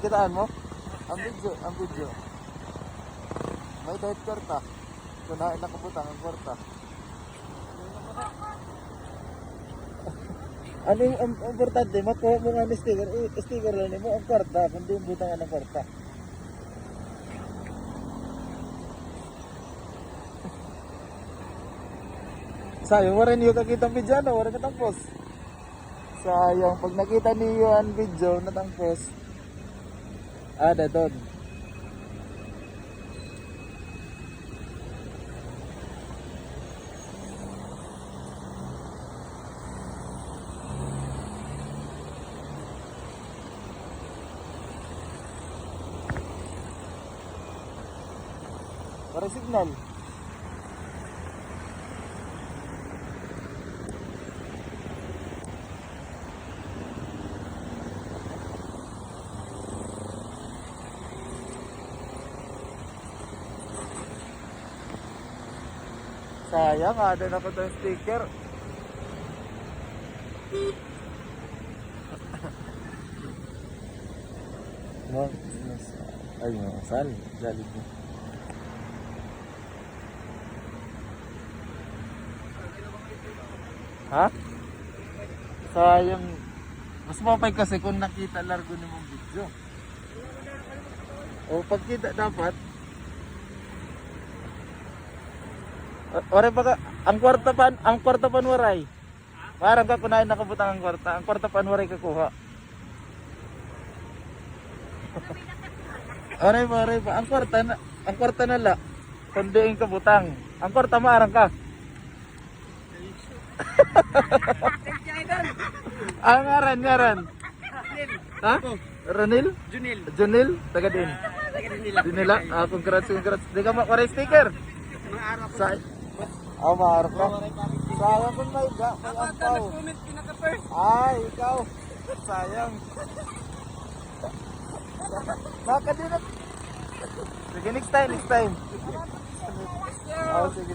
Nakitaan mo? Ang video. May dahit kwarta. Kunain na kabutang ang kwarta. Ano yung importante? Makuha mo nga ni sticker. Sticker lang mo ang kwarta. Kundi yung butangan ng kwarta. Sayang, wala niyo kakita ang video, no? Wala katangpos. Sayang, pag nakita niyo ang video, natangpos. Ada doon. Para signal. Sayang, ada na pa tayong sticker. Ay, masal. Galit mo. Ha? Sayang. Mas mapay kasi kung nakita largo ni mong video. O pagkita dapat. Ore baka ang kwarta pa waray. Parang ka kunain nakabutang ang kwarta. Ang kwarta pa waray kakuha. Ore ba ang kwarta na la. Kundi ang kabutang. Ang kwarta maarang ka. Ang ngaran. Ha? Ranil? Junil? Taga din. Dinila. Congrats. Di ka makuha sticker. Maarap ka. Sayang kung may ampaw. Ay, ikaw. Sayang. Baka din na. Sige, next time. Sige.